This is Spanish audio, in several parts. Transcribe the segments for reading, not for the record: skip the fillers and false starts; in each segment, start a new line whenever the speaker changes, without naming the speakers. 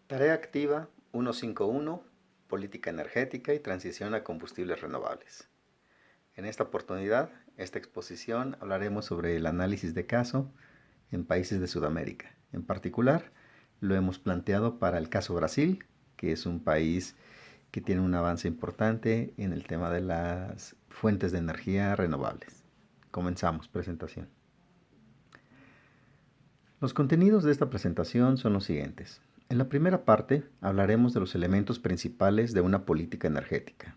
Tarea activa 151, política energética y transición a combustibles renovables. En esta oportunidad, esta exposición, hablaremos sobre el análisis de caso en países de Sudamérica. En particular, lo hemos planteado para el caso Brasil, que es un país que tiene un avance importante en el tema de las fuentes de energía renovables. Comenzamos presentación. Los contenidos de esta presentación son los siguientes. En la primera parte hablaremos de los elementos principales de una política energética.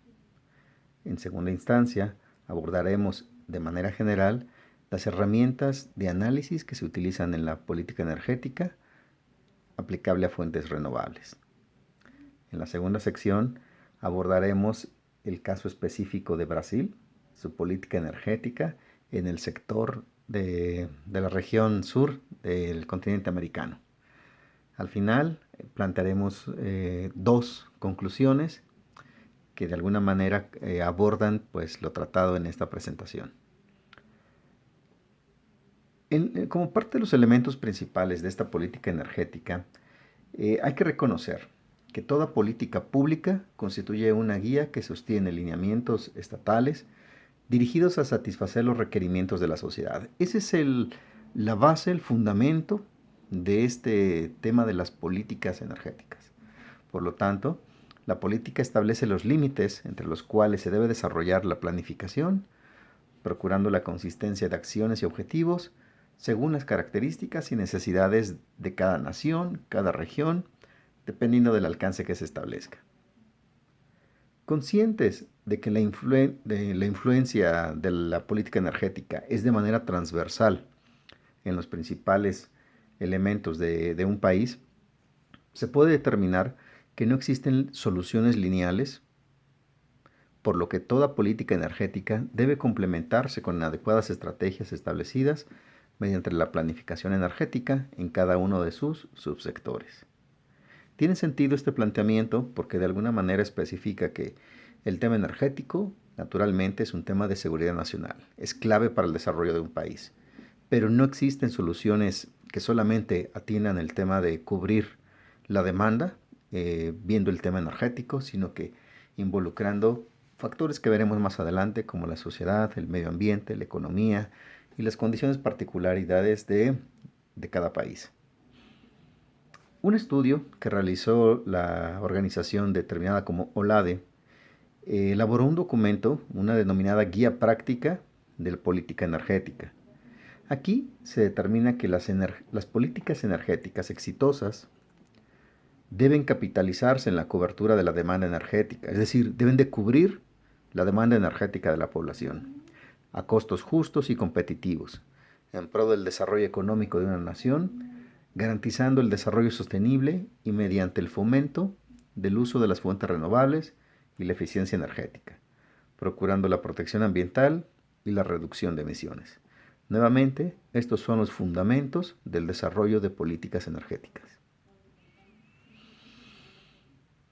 En segunda instancia, abordaremos de manera general las herramientas de análisis que se utilizan en la política energética aplicable a fuentes renovables. En la segunda sección abordaremos el caso específico de Brasil, su política energética en el sector de la región sur del continente americano. Al final plantearemos dos conclusiones que de alguna manera abordan pues, lo tratado en esta presentación. Como parte de los elementos principales de esta política energética, hay que reconocer que toda política pública constituye una guía que sostiene lineamientos estatales dirigidos a satisfacer los requerimientos de la sociedad. Ese es la base, el fundamento de este tema de las políticas energéticas. Por lo tanto, la política establece los límites entre los cuales se debe desarrollar la planificación, procurando la consistencia de acciones y objetivos según las características y necesidades de cada nación, cada región, dependiendo del alcance que se establezca. Conscientes de que la influencia de la política energética es de manera transversal en los principales elementos de un país, se puede determinar que no existen soluciones lineales, por lo que toda política energética debe complementarse con adecuadas estrategias establecidas mediante la planificación energética en cada uno de sus subsectores. Tiene sentido este planteamiento porque de alguna manera especifica que el tema energético, naturalmente, es un tema de seguridad nacional, es clave para el desarrollo de un país, pero no existen soluciones que solamente atiendan el tema de cubrir la demanda, viendo el tema energético, sino que involucrando factores que veremos más adelante como la sociedad, el medio ambiente, la economía y las condiciones particularidades de cada país. Un estudio que realizó la organización determinada como OLADE elaboró un documento, una denominada Guía Práctica de la Política Energética. Aquí se determina que las políticas energéticas exitosas deben capitalizarse en la cobertura de la demanda energética, es decir, deben de cubrir la demanda energética de la población a costos justos y competitivos, en pro del desarrollo económico de una nación, garantizando el desarrollo sostenible y mediante el fomento del uso de las fuentes renovables y la eficiencia energética, procurando la protección ambiental y la reducción de emisiones. Nuevamente, estos son los fundamentos del desarrollo de políticas energéticas.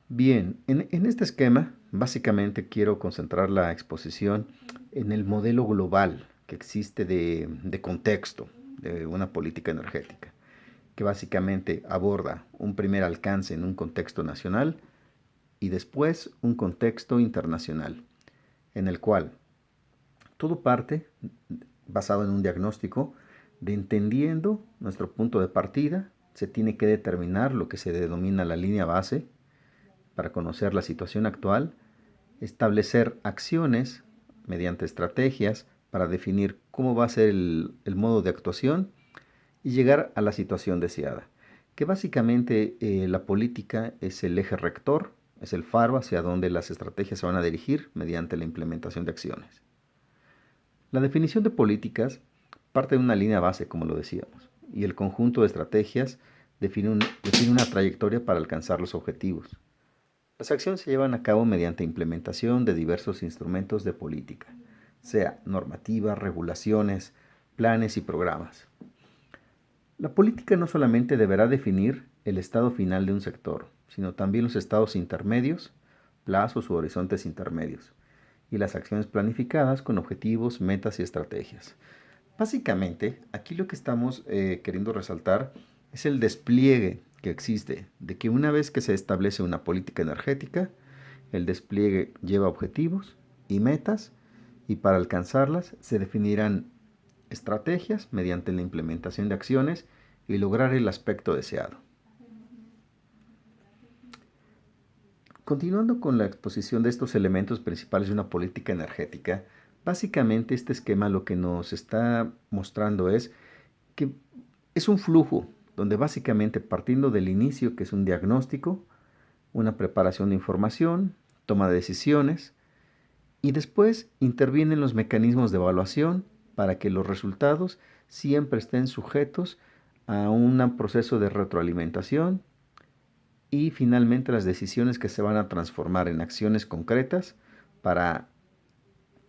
Bien, en este esquema, básicamente quiero concentrar la exposición en el modelo global que existe de contexto de una política energética, que básicamente aborda un primer alcance en un contexto nacional y después un contexto internacional, en el cual todo parte basado en un diagnóstico de entendiendo nuestro punto de partida, se tiene que determinar lo que se denomina la línea base para conocer la situación actual, establecer acciones mediante estrategias para definir cómo va a ser el modo de actuación y llegar a la situación deseada, que básicamente la política es el eje rector, es el faro hacia donde las estrategias se van a dirigir mediante la implementación de acciones. La definición de políticas parte de una línea base, como lo decíamos, y el conjunto de estrategias define una trayectoria para alcanzar los objetivos. Las acciones se llevan a cabo mediante implementación de diversos instrumentos de política, sea normativa, regulaciones, planes y programas. La política no solamente deberá definir el estado final de un sector, sino también los estados intermedios, plazos u horizontes intermedios, y las acciones planificadas con objetivos, metas y estrategias. Básicamente, aquí lo que estamos queriendo resaltar es el despliegue que existe, de que una vez que se establece una política energética, el despliegue lleva objetivos y metas, y para alcanzarlas se definirán estrategias mediante la implementación de acciones y lograr el aspecto deseado. Continuando con la exposición de estos elementos principales de una política energética, básicamente este esquema lo que nos está mostrando es que es un flujo donde básicamente partiendo del inicio, que es un diagnóstico, una preparación de información, toma de decisiones, y después intervienen los mecanismos de evaluación para que los resultados siempre estén sujetos a un proceso de retroalimentación y finalmente las decisiones que se van a transformar en acciones concretas para,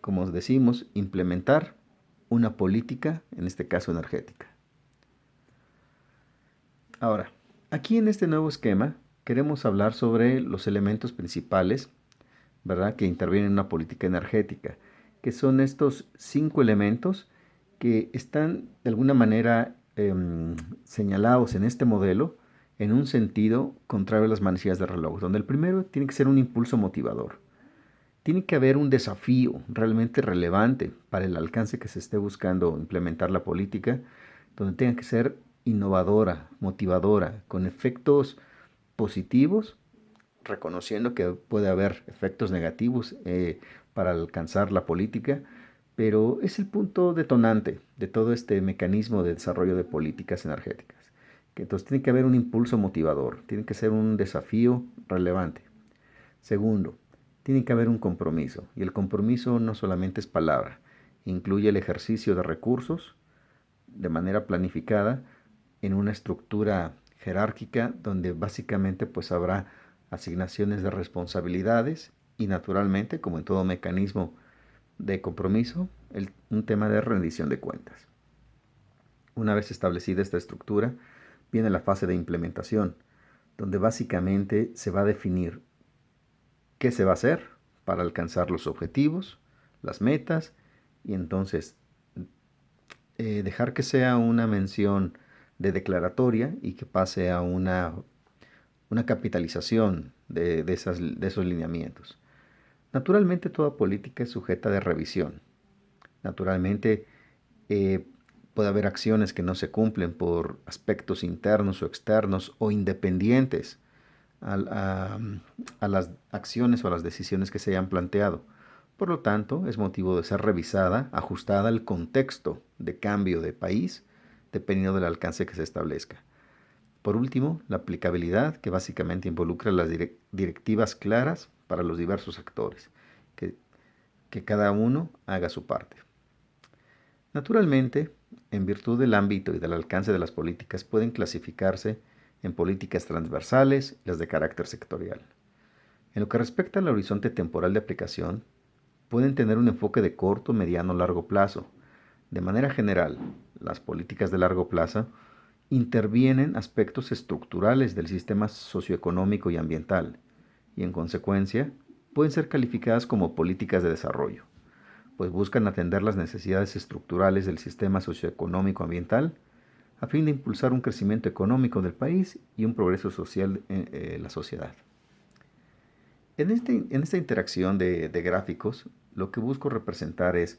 como decimos, implementar una política, en este caso energética. Ahora, aquí en este nuevo esquema queremos hablar sobre los elementos principales, ¿verdad?, que intervienen en una política energética, que son estos 5 elementos que están de alguna manera señalados en este modelo en un sentido contrario a las manecillas de reloj, donde el primero tiene que ser un impulso motivador. Tiene que haber un desafío realmente relevante para el alcance que se esté buscando implementar la política, donde tenga que ser innovadora, motivadora, con efectos positivos, reconociendo que puede haber efectos negativos para alcanzar la política, pero es el punto detonante de todo este mecanismo de desarrollo de políticas energéticas. Que entonces tiene que haber un impulso motivador, tiene que ser un desafío relevante. Segundo, tiene que haber un compromiso, y el compromiso no solamente es palabra, incluye el ejercicio de recursos de manera planificada en una estructura jerárquica donde básicamente pues habrá asignaciones de responsabilidades y naturalmente, como en todo mecanismo de compromiso, un tema de rendición de cuentas. Una vez establecida esta estructura, viene la fase de implementación, donde básicamente se va a definir qué se va a hacer para alcanzar los objetivos, las metas, y entonces dejar que sea una mención de declaratoria y que pase a una capitalización de esos lineamientos. Naturalmente toda política es sujeta de revisión. Naturalmente puede haber acciones que no se cumplen por aspectos internos o externos o independientes a las acciones o a las decisiones que se hayan planteado. Por lo tanto, es motivo de ser revisada, ajustada al contexto de cambio de país, dependiendo del alcance que se establezca. Por último, la aplicabilidad, que básicamente involucra las directivas claras para los diversos actores, que cada uno haga su parte. Naturalmente, en virtud del ámbito y del alcance de las políticas, pueden clasificarse en políticas transversales y las de carácter sectorial. En lo que respecta al horizonte temporal de aplicación, pueden tener un enfoque de corto, mediano o largo plazo. De manera general, las políticas de largo plazo intervienen aspectos estructurales del sistema socioeconómico y ambiental, y en consecuencia pueden ser calificadas como políticas de desarrollo, pues buscan atender las necesidades estructurales del sistema socioeconómico ambiental a fin de impulsar un crecimiento económico del país y un progreso social en la sociedad. En esta interacción de gráficos, lo que busco representar es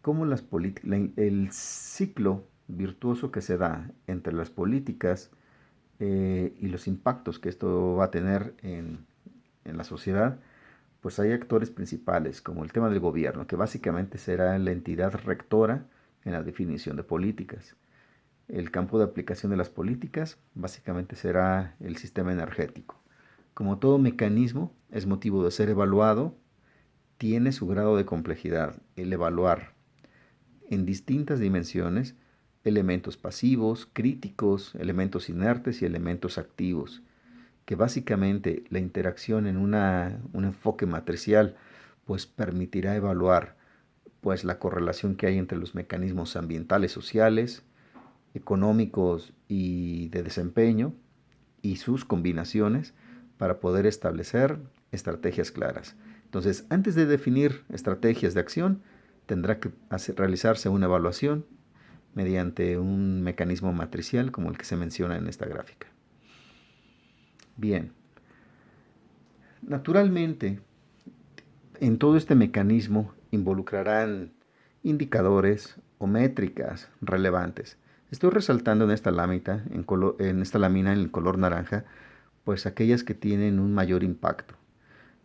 cómo el ciclo virtuoso que se da entre las políticas y los impactos que esto va a tener en la sociedad, pues hay actores principales, como el tema del gobierno, que básicamente será la entidad rectora en la definición de políticas. El campo de aplicación de las políticas básicamente será el sistema energético. Como todo mecanismo, es motivo de ser evaluado, tiene su grado de complejidad. El evaluar en distintas dimensiones elementos pasivos, críticos, elementos inertes y elementos activos, que básicamente la interacción en un enfoque matricial pues permitirá evaluar pues la correlación que hay entre los mecanismos ambientales, sociales, económicos y de desempeño y sus combinaciones para poder establecer estrategias claras. Entonces, antes de definir estrategias de acción, tendrá que realizarse una evaluación mediante un mecanismo matricial como el que se menciona en esta gráfica. Bien, naturalmente, en todo este mecanismo involucrarán indicadores o métricas relevantes. Estoy resaltando en esta lámina, en esta lámina en el color naranja, pues aquellas que tienen un mayor impacto.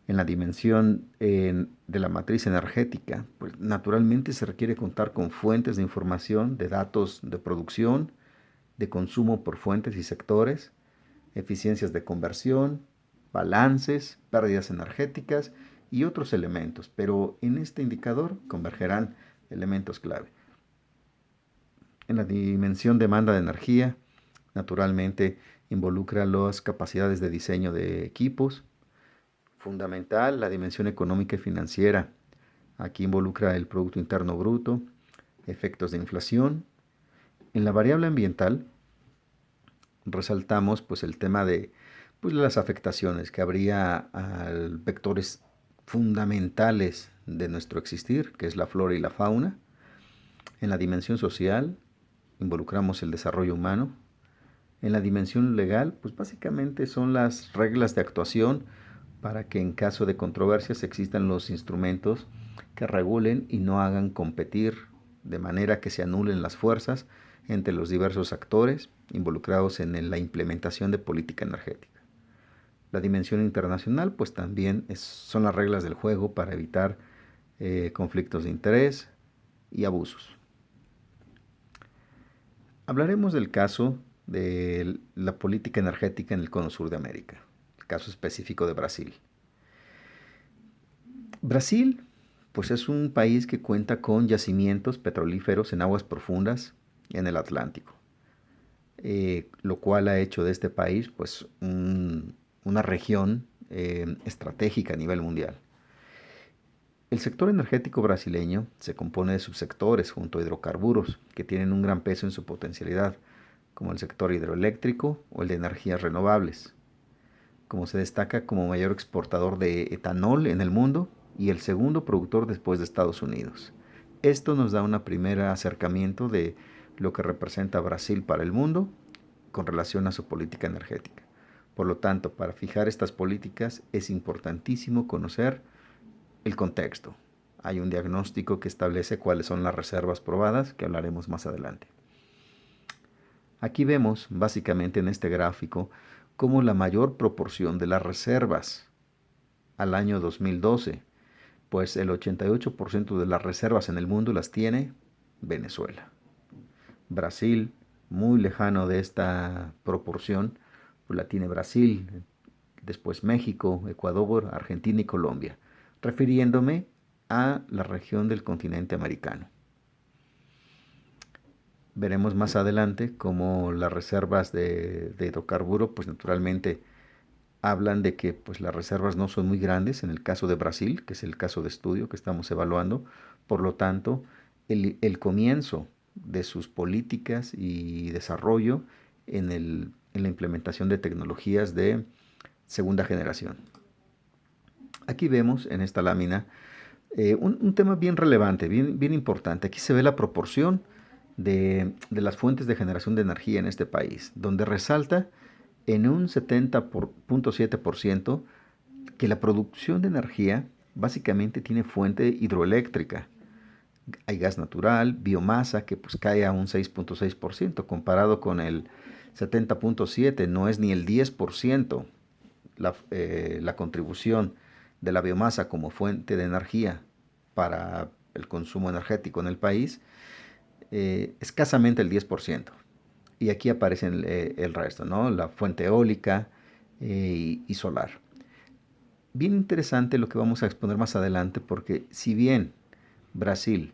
En la dimensión de la matriz energética, pues naturalmente se requiere contar con fuentes de información, de datos de producción, de consumo por fuentes y sectores, eficiencias de conversión, balances, pérdidas energéticas y otros elementos, pero en este indicador convergerán elementos clave. En la dimensión demanda de energía, naturalmente involucra las capacidades de diseño de equipos. Fundamental, la dimensión económica y financiera. Aquí involucra el Producto Interno Bruto, efectos de inflación. En la variable ambiental resaltamos pues el tema de pues, las afectaciones que habría a vectores fundamentales de nuestro existir, que es la flora y la fauna. En la dimensión social involucramos el desarrollo humano. En la dimensión legal, pues básicamente son las reglas de actuación para que en caso de controversias existan los instrumentos que regulen y no hagan competir de manera que se anulen las fuerzas entre los diversos actores involucrados en la implementación de política energética. La dimensión internacional, pues también son las reglas del juego para evitar conflictos de interés y abusos. Hablaremos del caso de la política energética en el cono sur de América, el caso específico de Brasil. Brasil, pues es un país que cuenta con yacimientos petrolíferos en aguas profundas en el Atlántico, lo cual ha hecho de este país pues una región estratégica a nivel mundial. El sector energético brasileño se compone de subsectores junto a hidrocarburos que tienen un gran peso en su potencialidad, como el sector hidroeléctrico o el de energías renovables. Como se destaca como mayor exportador de etanol en el mundo y el segundo productor después de Estados Unidos. Esto nos da un primer acercamiento de lo que representa Brasil para el mundo con relación a su política energética. Por lo tanto, para fijar estas políticas es importantísimo conocer el contexto. Hay un diagnóstico que establece cuáles son las reservas probadas, que hablaremos más adelante. Aquí vemos, básicamente en este gráfico, cómo la mayor proporción de las reservas al año 2012, pues el 88% de las reservas en el mundo las tiene Venezuela. Brasil, muy lejano de esta proporción, pues la tiene Brasil, después México, Ecuador, Argentina y Colombia, refiriéndome a la región del continente americano. Veremos más adelante cómo las reservas de hidrocarburo, pues naturalmente hablan de que pues, las reservas no son muy grandes en el caso de Brasil, que es el caso de estudio que estamos evaluando. Por lo tanto, el comienzo de sus políticas y desarrollo en la implementación de tecnologías de segunda generación. Aquí vemos en esta lámina un tema bien relevante, bien importante. Aquí se ve la proporción de las fuentes de generación de energía en este país, donde resalta en un 70.7% que la producción de energía básicamente tiene fuente hidroeléctrica. Hay gas natural, biomasa, que pues cae a un 6.6%, comparado con el 70.7%, no es ni el 10% la contribución de la biomasa como fuente de energía para el consumo energético en el país, escasamente el 10%. Y aquí aparece el resto, ¿no? La fuente eólica y solar. Bien interesante lo que vamos a exponer más adelante, porque si bien Brasil,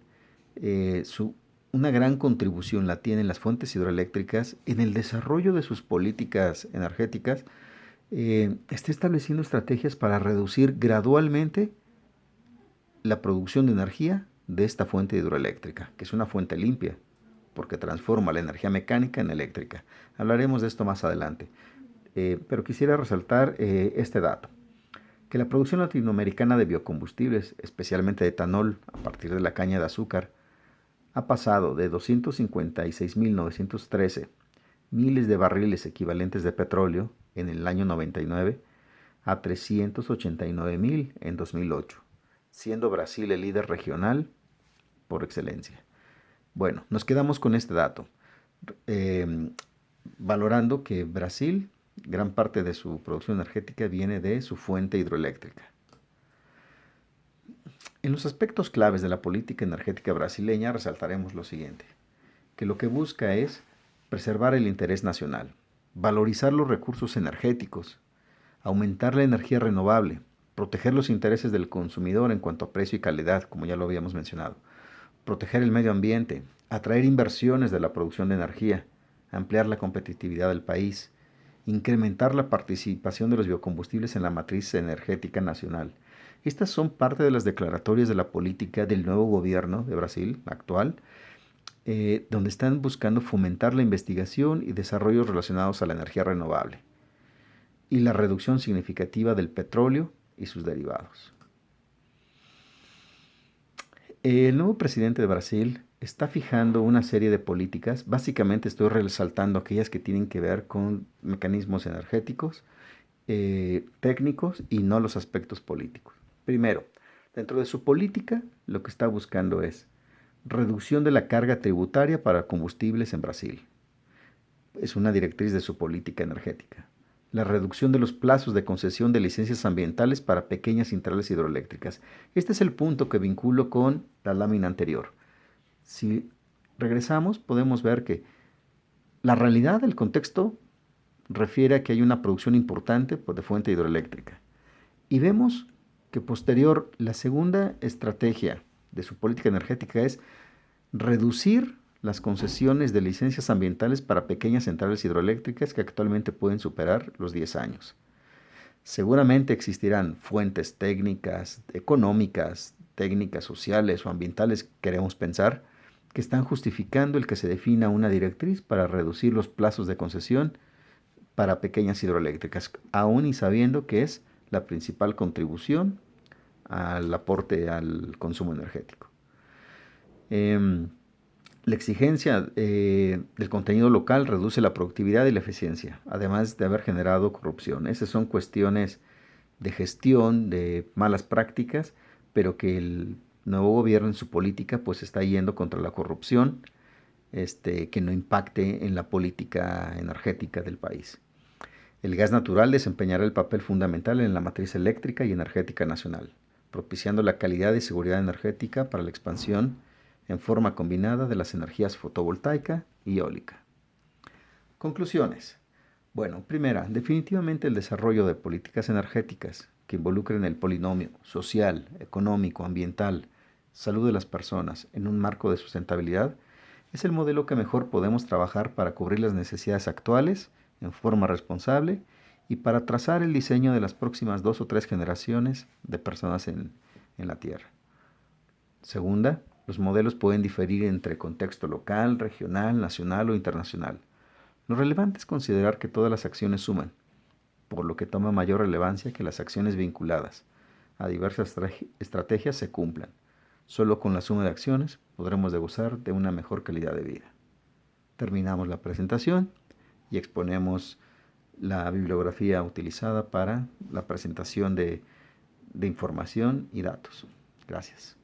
una gran contribución la tienen las fuentes hidroeléctricas, en el desarrollo de sus políticas energéticas, está estableciendo estrategias para reducir gradualmente la producción de energía de esta fuente hidroeléctrica, que es una fuente limpia, porque transforma la energía mecánica en eléctrica. Hablaremos de esto más adelante, pero quisiera resaltar este dato, que la producción latinoamericana de biocombustibles, especialmente de etanol a partir de la caña de azúcar, ha pasado de 256.913 miles de barriles equivalentes de petróleo en el año 99 a 389.000 en 2008, siendo Brasil el líder regional por excelencia. Bueno, nos quedamos con este dato, eh, valorando que Brasil, gran parte de su producción energética viene de su fuente hidroeléctrica. En los aspectos claves de la política energética brasileña resaltaremos lo siguiente, que lo que busca es preservar el interés nacional, valorizar los recursos energéticos, aumentar la energía renovable, proteger los intereses del consumidor en cuanto a precio y calidad, como ya lo habíamos mencionado, proteger el medio ambiente, atraer inversiones de la producción de energía, ampliar la competitividad del país, incrementar la participación de los biocombustibles en la matriz energética nacional. Estas son parte de las declaratorias de la política del nuevo gobierno de Brasil actual, donde están buscando fomentar la investigación y desarrollos relacionados a la energía renovable y la reducción significativa del petróleo y sus derivados. El nuevo presidente de Brasil está fijando una serie de políticas, básicamente estoy resaltando aquellas que tienen que ver con mecanismos energéticos, técnicos y no los aspectos políticos. Primero, dentro de su política, lo que está buscando es reducción de la carga tributaria para combustibles en Brasil. Es una directriz de su política energética. La reducción de los plazos de concesión de licencias ambientales para pequeñas centrales hidroeléctricas. Este es el punto que vinculo con la lámina anterior. Si regresamos, podemos ver que la realidad del contexto refiere a que hay una producción importante de fuente hidroeléctrica. Y vemos que posterior, la segunda estrategia de su política energética es reducir las concesiones de licencias ambientales para pequeñas centrales hidroeléctricas que actualmente pueden superar los 10 años. Seguramente existirán fuentes técnicas, económicas, técnicas sociales o ambientales, queremos pensar, que están justificando el que se defina una directriz para reducir los plazos de concesión para pequeñas hidroeléctricas, aún y sabiendo que es la principal contribución al aporte al consumo energético. La exigencia del contenido local reduce la productividad y la eficiencia, además de haber generado corrupción. Esas son cuestiones de gestión, de malas prácticas, pero que el nuevo gobierno en su política pues está yendo contra la corrupción, que no impacte en la política energética del país. El gas natural desempeñará el papel fundamental en la matriz eléctrica y energética nacional, propiciando la calidad y seguridad energética para la expansión en forma combinada de las energías fotovoltaica y eólica. Conclusiones. Bueno, primera, definitivamente el desarrollo de políticas energéticas que involucren el polinomio social, económico, ambiental, salud de las personas en un marco de sustentabilidad es el modelo que mejor podemos trabajar para cubrir las necesidades actuales en forma responsable y para trazar el diseño de las próximas 2 o 3 generaciones de personas en la Tierra. Segunda, los modelos pueden diferir entre contexto local, regional, nacional o internacional. Lo relevante es considerar que todas las acciones suman, por lo que toma mayor relevancia que las acciones vinculadas a diversas estrategias se cumplan. Solo con la suma de acciones podremos gozar de una mejor calidad de vida. Terminamos la presentación y exponemos la bibliografía utilizada para la presentación de información y datos. Gracias.